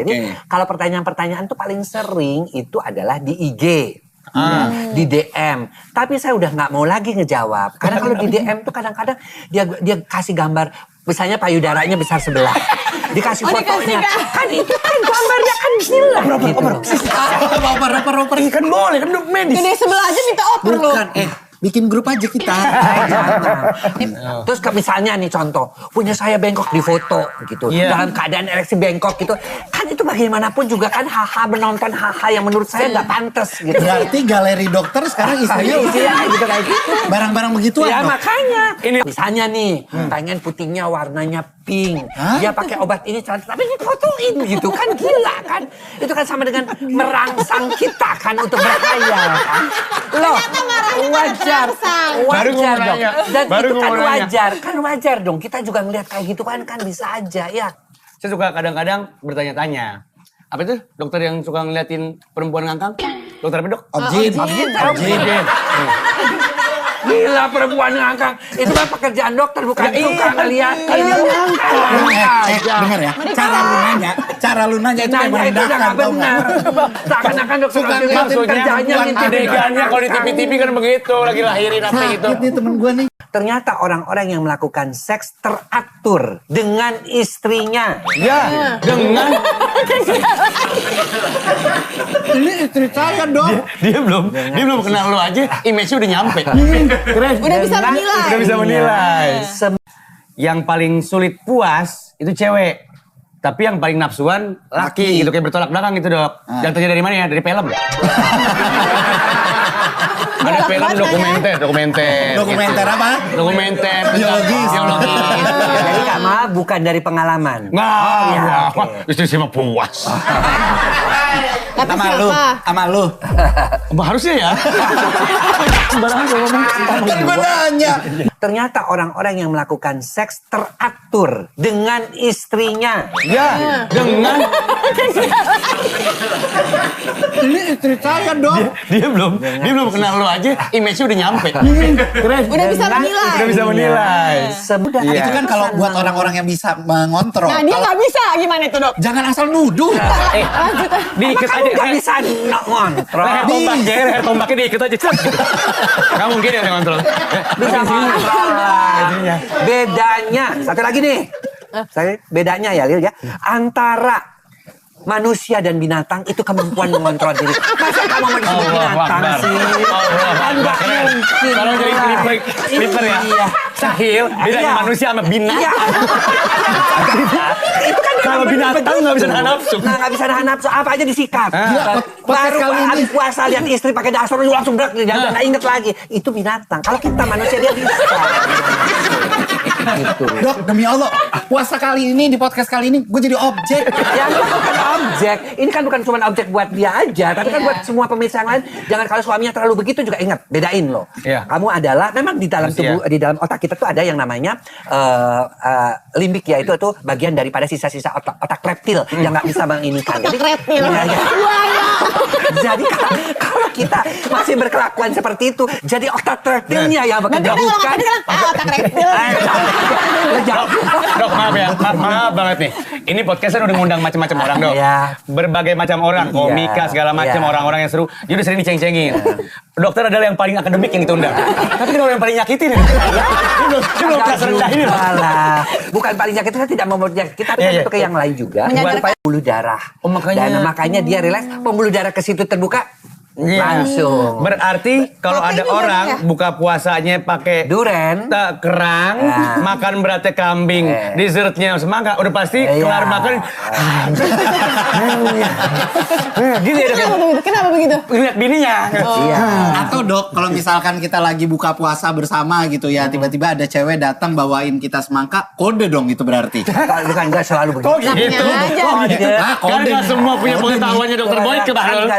Jadi kalau pertanyaan-pertanyaan tuh paling sering itu adalah di IG. Di DM. Tapi saya udah nggak mau lagi ngejawab. Karena kalau di DM tuh kadang-kadang dia kasih gambar, misalnya payudaranya besar sebelah. Dikasih fotonya. Kan itu kan gambarnya kan gila. Oper kan boleh, kan medis. Gede sebelah aja minta oper lu. Bukan, bikin grup aja kita. Terus misalnya nih contoh, punya saya bengkok di foto gitu, dalam keadaan ereksi bengkok gitu, kan itu bagaimanapun juga kan menonton hal-hal yang menurut saya nggak pantas gitu. Berarti galeri dokter sekarang isinya gitu kayak gitu. Barang-barang begituan. Ya dok. makanya. Ini misalnya nih, pengen putihnya warnanya pink, dia pakai obat ini cantik, tapi difotoin gitu kan gila kan? Itu kan sama dengan merangsang kita kan untuk berhayal kan? Loh, wajar dong. Dan itu kan wajar dong. Kita juga ngelihat kayak gitu kan bisa aja ya. Saya suka kadang-kadang bertanya-tanya. Apa itu dokter yang suka ngeliatin perempuan ngangkang? Dokter apa dok? Objin. Gila perempuan ngangkang. Itu kan pekerjaan dokter bukan suka ngeliatin. Dengar ya. Cara lu nanya itu kayak Nanya itu udah gak benar. Seakan-akan dokter kerjanya adegannya kalau di TV-TV kan begitu. Lagi lahirin apa gitu. Sakit nih temen gue nih. Ternyata orang-orang yang melakukan seks teratur dengan istrinya. Ya, dengan Ini istri saya dong. dia belum kenal lo aja, image-nya udah nyampe. Keren. Udah bisa menilai. Udah bisa menilai. Yang paling sulit puas itu cewek. Tapi yang paling nafsuan laki gitu, kayak bertolak belakang gitu dok. Jatuhnya dari mana ya? Dari film. Ada film dokumenter. Dokumenter apa? Dokumenter Biologis. Jadi Kamal bukan dari pengalaman. Nggak. Istri saya mah puas. Kata Sama lu. Harusnya ya. Sembarangan kalau ngomong. Kan gue nanya. Ternyata orang-orang yang melakukan seks teratur dengan istrinya. Ya, dengan Ini istri saya dong. dia belum kenal lo aja, image-nya udah nyampe. Keren. Udah bisa menilai. Udah bisa menilai. Semudah Itu kan kalau buat orang-orang yang bisa mengontrol. Nah dia nggak bisa, gimana itu dok? Jangan asal nuduh. Diikat aja. nggak bisa ngontrol. Leher tombaknya diikat aja. Nggak mungkin ya ngontrol. Bisa ngontrol lah. Bedanya, satu lagi nih. Bedanya ya Lil ya. Antara manusia dan binatang itu kemampuan mengontrol diri. Masa kamu mau disebut binatang sih? Enggak mungkin. Kalau jadi slipper ya. Sahil, bedanya manusia sama binatang. Itu kan kalau binatang nggak bisa nahan nafsu. Nah nggak bisa nahan nafsu, apa aja disikat. Baru hari puasa lihat istri pakai dasar lu langsung berak, jangan nggak inget lagi. Itu binatang. Kalau kita manusia dia bisa. Gitu. Dok, demi Allah, puasa kali ini di podcast kali ini gue jadi objek. Ya bukan objek. Ini kan bukan cuma objek buat dia aja, tapi kan buat semua pemirsa yang lain. Jangan kalau suaminya terlalu begitu juga ingat, bedain loh. Kamu adalah memang di dalam tubuh, di dalam otak kita tuh ada yang namanya limbik ya, itu tuh bagian daripada sisa-sisa otak reptil yang nggak bisa menginikan. Otak reptil. Jadi kalau kita masih berkelakuan seperti itu, jadi otak reptilnya yang bekerja bukan otak reptil. Dok, maaf ya, maaf banget nih. Ini podcast kan udah ngundang macam-macam orang dok. Berbagai macam orang, komika segala macam, orang-orang yang seru. Dia udah sering diceng-cengin. Dokter adalah yang paling akademik yang kita undang. Tapi kalau yang paling nyakitin ini. Dia belum kelas rendah ini. Bukan paling nyakitin, kita tidak mau kita tapi untuk ke yang lain juga. Pembuluh darah. Dan makanya dia relax, pembuluh darah ke situ terbuka. Langsung. Berarti kalau ada orang buka puasanya pakai duren, kerang, makan beratnya kambing, dessertnya semangka, udah pasti kelar makan. Gini ya. Kenapa begitu? Lihat bininya. Atau dok, kalau misalkan kita lagi buka puasa bersama gitu ya, tiba-tiba ada cewek datang bawain kita semangka, kode dong itu berarti. Bukan, enggak selalu begitu. Kok gitu? Kode. Karena semua punya pengetahuannya dokter Boy ke Bahrul.